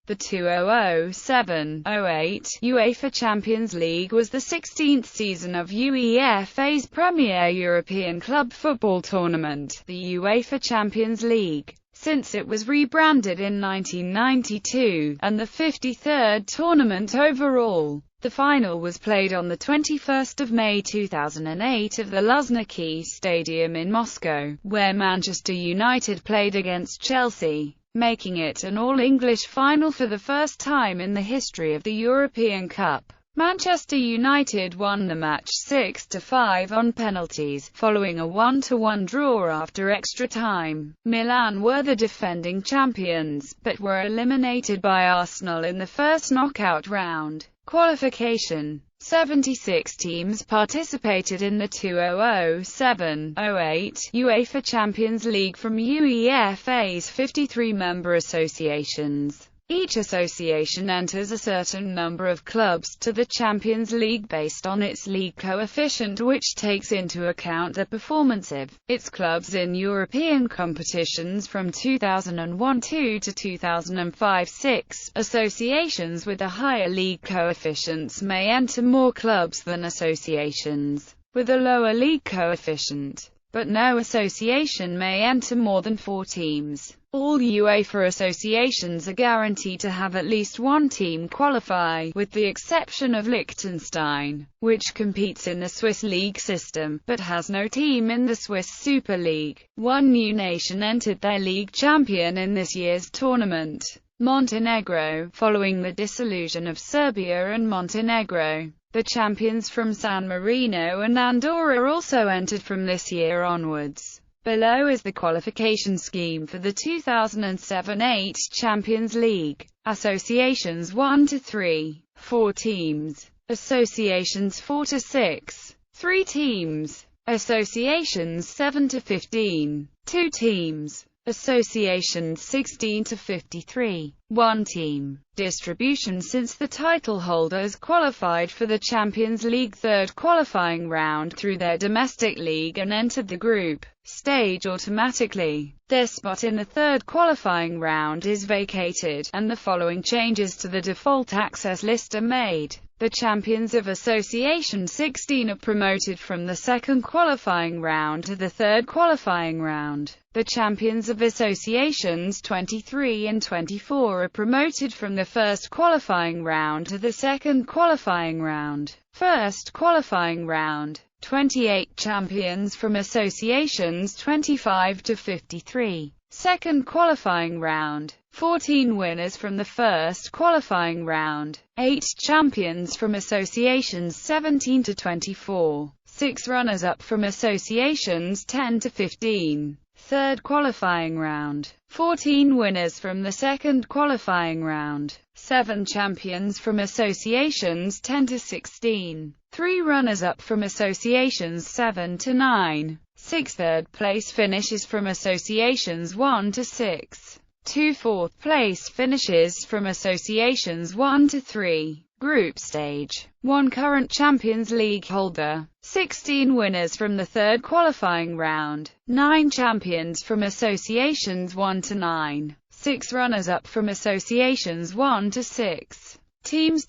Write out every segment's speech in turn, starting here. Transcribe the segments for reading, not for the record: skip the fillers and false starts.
The 2007-08 UEFA Champions League was the 16th season of UEFA's premier European club football tournament, the UEFA Champions League, since it was rebranded in 1992, and the 53rd tournament overall. The final was played on the 21st of May 2008 at the Luzhniki Stadium in Moscow, where Manchester United played against Chelsea, making it an all-English final for the first time in the history of the European Cup. Manchester United won the match 6-5 on penalties, following a 1-1 draw after extra time. Milan were the defending champions, but were eliminated by Arsenal in the first knockout round. Qualification. 76 teams participated in the 2007-08 UEFA Champions League from UEFA's 53 member associations. Each association enters a certain number of clubs to the Champions League based on its league coefficient, which takes into account the performance of its clubs in European competitions from 2001-2 to 2005-6. Associations with a higher league coefficients may enter more clubs than associations with a lower league coefficient, but no association may enter more than 4 teams. All UEFA associations are guaranteed to have at least one team qualify, with the exception of Liechtenstein, which competes in the Swiss league system, but has no team in the Swiss Super League. One new nation entered their league champion in this year's tournament: Montenegro, following the dissolution of Serbia and Montenegro. The champions from San Marino and Andorra also entered from this year onwards. Below is the qualification scheme for the 2007-08 Champions League. Associations 1-3, 4 teams. Associations 4-6, 3 teams. Associations 7-15, 2 teams. Associations 16-53, 1 team. Distribution. Since the title holders qualified for the Champions League third qualifying round through their domestic league and entered the group stage automatically, their spot in the third qualifying round is vacated, and the following changes to the default access list are made. The champions of Association 16 are promoted from the second qualifying round to the third qualifying round. The champions of Associations 23 and 24 are promoted from the first qualifying round to the second qualifying round. First qualifying round. 28 champions from Associations 25 to 53. Second qualifying round. 14 winners from the first qualifying round. 8 champions from Associations 17 to 24. 6 runners-up from Associations 10 to 15. Third qualifying round. 14 winners from the second qualifying round. 7 champions from Associations 10 to 16. 3 runners-up from Associations 7 to 9. 6 third-place finishes from Associations 1 to 6. 2 fourth-place finishes from Associations 1 to 3. Group stage. 1 current Champions League holder. 16 winners from the third qualifying round. 9 champions from Associations 1 to 9. 6 runners-up from Associations 1 to 6. Teams.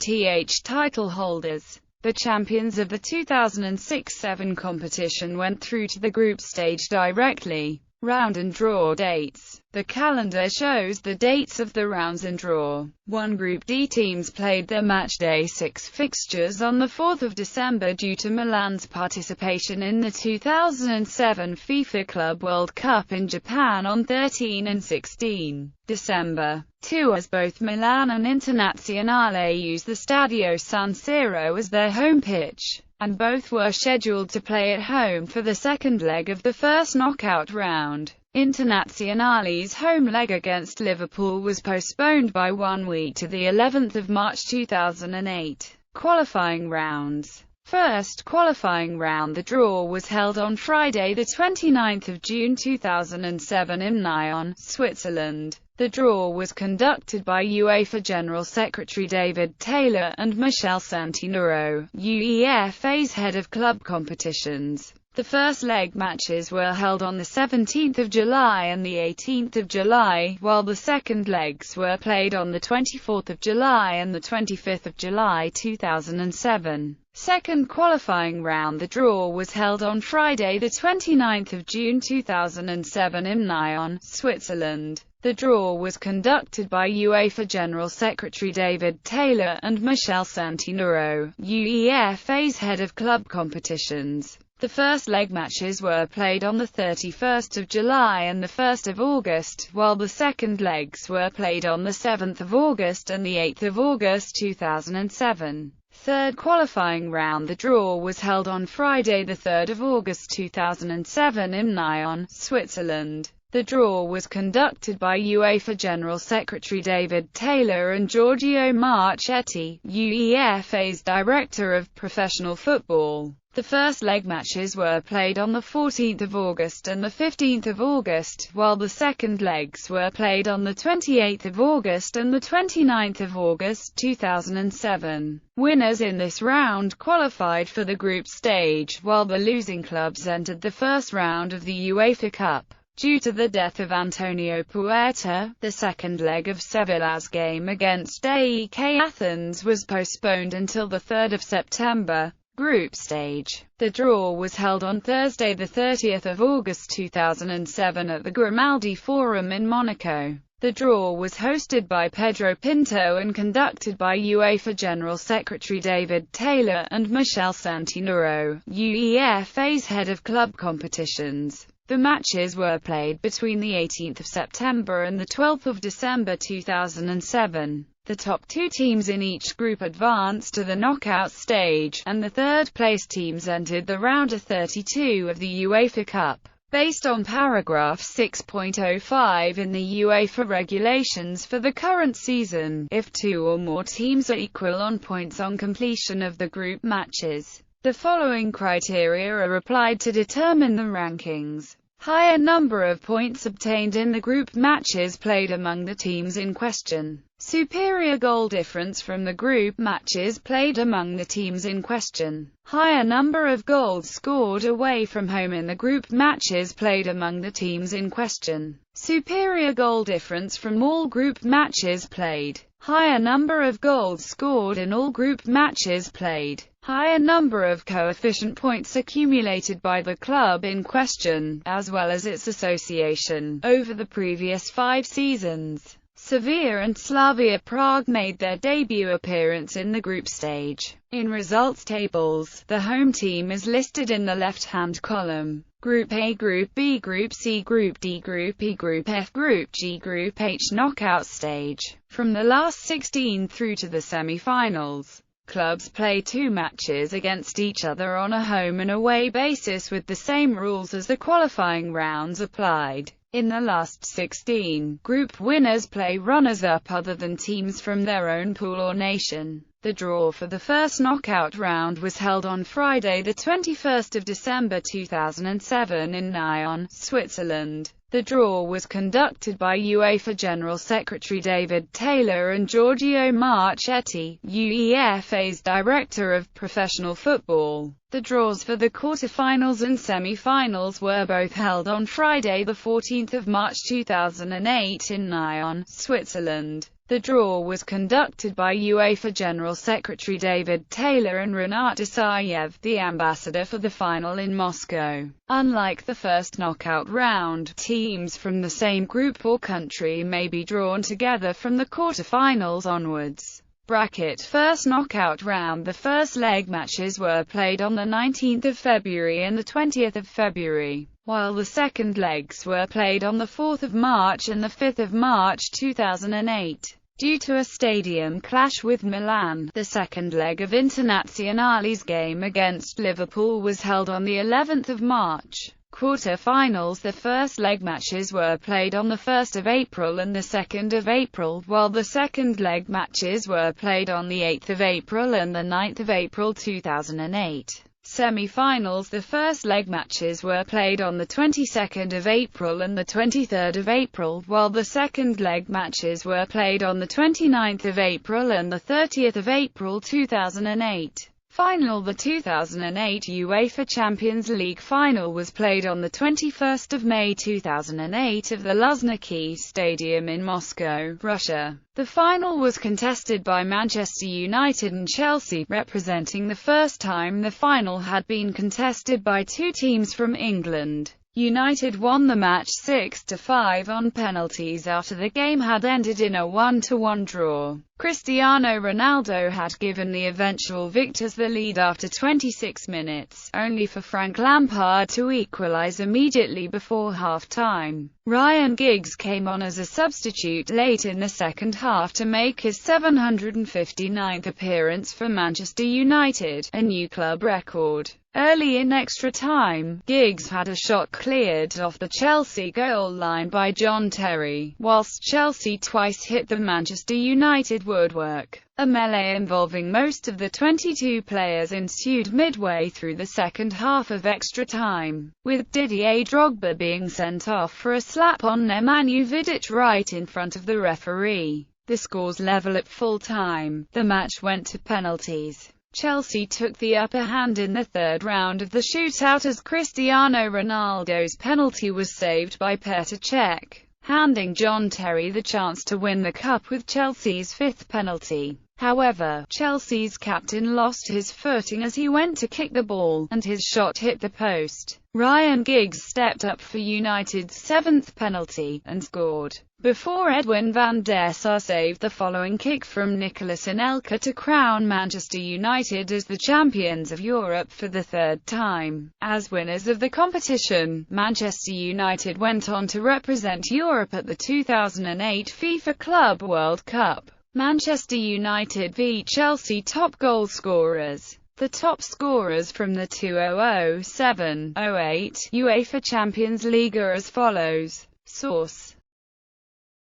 Title holders. The champions of the 2006-07 competition went through to the group stage directly. Round and draw dates. The calendar shows the dates of the rounds and draw. 1 Group D teams played their matchday 6 fixtures on the 4th of December due to Milan's participation in the 2007 FIFA Club World Cup in Japan on 13 and 16 December. 2 As both Milan and Internazionale use the Stadio San Siro as their home pitch, and both were scheduled to play at home for the second leg of the first knockout round. Internazionale's home leg against Liverpool was postponed by 1 week to the 11th of March 2008. Qualifying rounds. First qualifying round. The draw was held on Friday the 29th of June 2007 in Nyon, Switzerland. The draw was conducted by UEFA General Secretary David Taylor and Michel Santinoro, UEFA's head of club competitions. The first leg matches were held on the 17th of July and the 18th of July, while the second legs were played on the 24th of July and the 25th of July 2007. Second qualifying round. The draw was held on Friday the 29th of June 2007 in Nyon, Switzerland. The draw was conducted by UEFA General Secretary David Taylor and Michel Santinero, UEFA's head of club competitions. The first leg matches were played on the 31st of July and the 1st of August, while the second legs were played on the 7th of August and the 8th of August 2007. Third qualifying round. The draw was held on Friday the 3rd of August 2007 in Nyon, Switzerland. The draw was conducted by UEFA General Secretary David Taylor and Giorgio Marchetti, UEFA's Director of Professional Football. The first leg matches were played on the 14th of August and the 15th of August, while the second legs were played on the 28th of August and the 29th of August 2007. Winners in this round qualified for the group stage, while the losing clubs entered the first round of the UEFA Cup. Due to the death of Antonio Puerta, the second leg of Sevilla's game against AEK Athens was postponed until the 3rd of September. Group stage. The draw was held on Thursday the 30th of August 2007 at the Grimaldi Forum in Monaco. The draw was hosted by Pedro Pinto and conducted by UEFA General Secretary David Taylor and Michel Santinero, UEFA's head of club competitions. The matches were played between the 18th of September and the 12th of December 2007. The top two teams in each group advanced to the knockout stage, and the third-place teams entered the round of 32 of the UEFA Cup. Based on paragraph 6.05 in the UEFA regulations for the current season, if two or more teams are equal on points on completion of the group matches, the following criteria are applied to determine the rankings. Higher number of points obtained in the group matches played among the teams in question. Superior goal difference from the group matches played among the teams in question. Higher number of goals scored away from home in the group matches played among the teams in question. Superior goal difference from all group matches played. Higher number of goals scored in all group matches played. Higher number of coefficient points accumulated by the club in question, as well as its association, over the previous 5 seasons. Sevilla and Slavia Prague made their debut appearance in the group stage. In results tables, the home team is listed in the left-hand column. Group A, Group B, Group C, Group D, Group E, Group F, Group G, Group H knockout stage. From the last 16 through to the semi-finals, clubs play 2 matches against each other on a home and away basis with the same rules as the qualifying rounds applied. In the last 16, group winners play runners-up other than teams from their own pool or nation. The draw for the first knockout round was held on Friday the 21st of December 2007 in Nyon, Switzerland. The draw was conducted by UEFA General Secretary David Taylor and Giorgio Marchetti, UEFA's Director of Professional Football. The draws for the quarterfinals and semi-finals were both held on Friday the 14th of March 2008 in Nyon, Switzerland. The draw was conducted by UEFA General Secretary David Taylor and Rinat Isayev, the ambassador for the final in Moscow. Unlike the first knockout round, teams from the same group or country may be drawn together from the quarterfinals onwards. First knockout round. The first leg matches were played on the 19th of February and the 20th of February, while the second legs were played on the 4th of March and the 5th of March 2008. Due to a stadium clash with Milan, the second leg of Internazionale's game against Liverpool was held on the 11th of March. Quarter-finals. The first leg matches were played on the 1st of April and the 2nd of April, while the second leg matches were played on the 8th of April and the 9th of April 2008. Semi-finals. The first leg matches were played on the 22nd of April and the 23rd of April, while the second leg matches were played on the 29th of April and the 30th of April 2008. Final. The 2008 UEFA Champions League final was played on 21 May 2008 at the Luzhniki Stadium in Moscow, Russia. The final was contested by Manchester United and Chelsea, representing the first time the final had been contested by two teams from England. United won the match 6-5 on penalties after the game had ended in a 1-1 draw. Cristiano Ronaldo had given the eventual victors the lead after 26 minutes, only for Frank Lampard to equalise immediately before half-time. Ryan Giggs came on as a substitute late in the second half to make his 759th appearance for Manchester United, a new club record. Early in extra time, Giggs had a shot cleared off the Chelsea goal line by John Terry, whilst Chelsea twice hit the Manchester United woodwork. A melee involving most of the 22 players ensued midway through the second half of extra time, with Didier Drogba being sent off for a slap on Nemanja Vidic right in front of the referee. The scores level at full time. The match went to penalties. Chelsea took the upper hand in the third round of the shootout as Cristiano Ronaldo's penalty was saved by Petr Cech, handing John Terry the chance to win the cup with Chelsea's fifth penalty. However, Chelsea's captain lost his footing as he went to kick the ball, and his shot hit the post. Ryan Giggs stepped up for United's seventh penalty, and scored, before Edwin van der Sar saved the following kick from Nicolas Anelka to crown Manchester United as the champions of Europe for the third time. As winners of the competition, Manchester United went on to represent Europe at the 2008 FIFA Club World Cup. Manchester United v Chelsea. Top goal scorers. The top scorers from the 2007-08 UEFA Champions League are as follows. Source: